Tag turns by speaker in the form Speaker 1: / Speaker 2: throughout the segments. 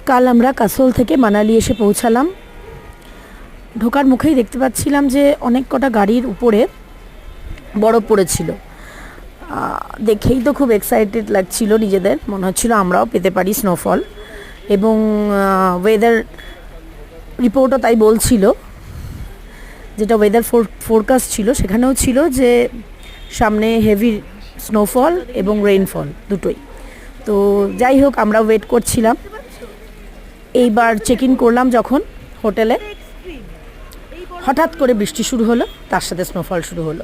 Speaker 1: কাল আমরা কাসোল থেকে মানালি এসে পৌঁছালাম। ঢোকার মুখেই দেখতে পাচ্ছিলাম যে অনেক কটা গাড়ির উপরে বরফ পড়েছিল। দেখেই তো খুব এক্সাইটেড লাগছিল, নিজেদের মনে হচ্ছিল আমরাও পেতে পারি স্নোফল। এবং ওয়েদার রিপোর্টও তাই বলছিল, যেটা ওয়েদার ফোরকাস্ট ছিল সেখানেও ছিল যে সামনে হেভি স্নোফল এবং রেইনফল দুটোই। তো যাই হোক, আমরা ওয়েট করছিলাম। এইবার চেক ইন করলাম যখন হোটেলে, হঠাৎ করে বৃষ্টি শুরু হলো, তার সাথে স্নোফল শুরু হলো।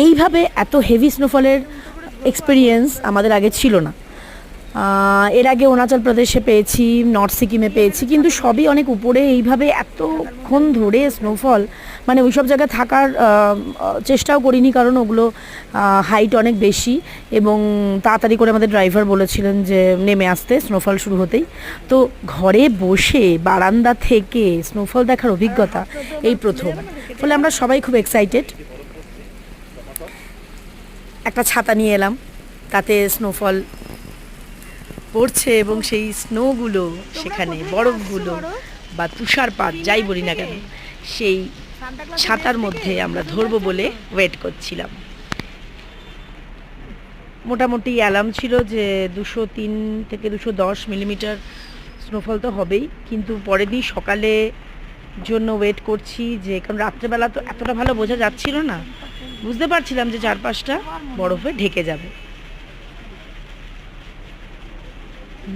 Speaker 1: এইভাবে এত হেভি স্নোফলের এক্সপিরিয়েন্স আমাদের আগে ছিল না। এর আগে অরুণাচল প্রদেশে পেয়েছি, নর্থ সিকিমে পেয়েছি, কিন্তু সবই অনেক উপরে। এইভাবে এতক্ষণ ধরে স্নোফল, মানে ওই সব জায়গায় থাকার চেষ্টাও করিনি, কারণ ওগুলো হাইট অনেক বেশি এবং তাড়াতাড়ি করে আমাদের ড্রাইভার বলেছিলেন যে নেমে আসতে স্নোফল শুরু হতেই। তো ঘরে বসে বারান্দা থেকে স্নোফল দেখার অভিজ্ঞতা এই প্রথম। ফলে আমরা সবাই খুব এক্সাইটেড। একটা ছাতা নিয়ে এলাম, তাতে স্নোফল পড়ছে এবং সেই স্নোগুলো, সেখানে বরফগুলো বা তুষারপাত যাই বলি না কেন, সেই ছাতার মধ্যে আমরা ধরবো বলে ওয়েট করছিলাম। মোটামুটি অ্যালার্ম ছিল যে 203 থেকে 210 মিলিমিটার স্নোফল তো হবেই, কিন্তু পরের দিন সকালে জন্য ওয়েট করছি, যে কারণ রাত্রেবেলা তো এতটা ভালো বোঝা যাচ্ছিল না, বুঝতে পারছিলাম যে চারপাশটা বরফে ঢেকে যাবে।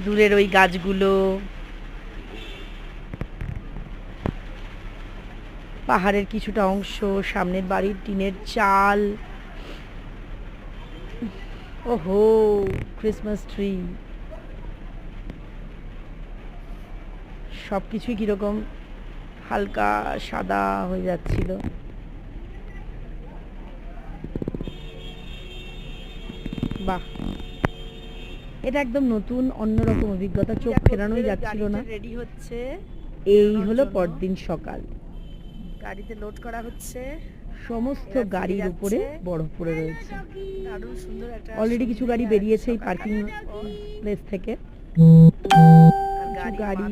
Speaker 1: দূরের ওই গাছগুলো, পাহাড়ের কিছুটা অংশ, সামনের বাড়ির টিনের চাল, ওহো ক্রিসমাস ট্রি, সব কিছুই কীরকম হালকা সাদা হয়ে যাচ্ছিল। বাহ, এটা একদম নতুন অন্যরকম অভিজ্ঞতা, চোখ ফেরানোই যাচ্ছিল না। রেডি হচ্ছে, এই হলো পরদিন সকাল। গাড়িতে লোড করা হচ্ছে, সমস্ত গাড়ির উপরে বরফ পড়ে রয়েছে। দারুণ সুন্দর একটা, অলরেডি কিছু গাড়ি বেরিয়েছে এই পার্কিং প্লেস থেকে। গাড়ি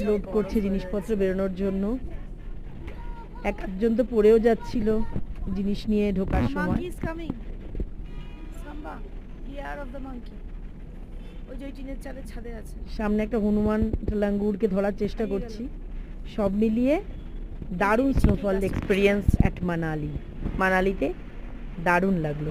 Speaker 1: লোড করছে জিনিসপত্র বেরোনোর জন্য। একজন তো পড়েও যাচ্ছিল জিনিস নিয়ে ঢোকার সময়। সামনে একটা হনুমান লাঙ্গুরকে ধরার চেষ্টা করছি। সব মিলিয়ে দারুণ স্নোফল এক্সপিরিয়েন্স অ্যাট মানালিতে দারুণ লাগলো।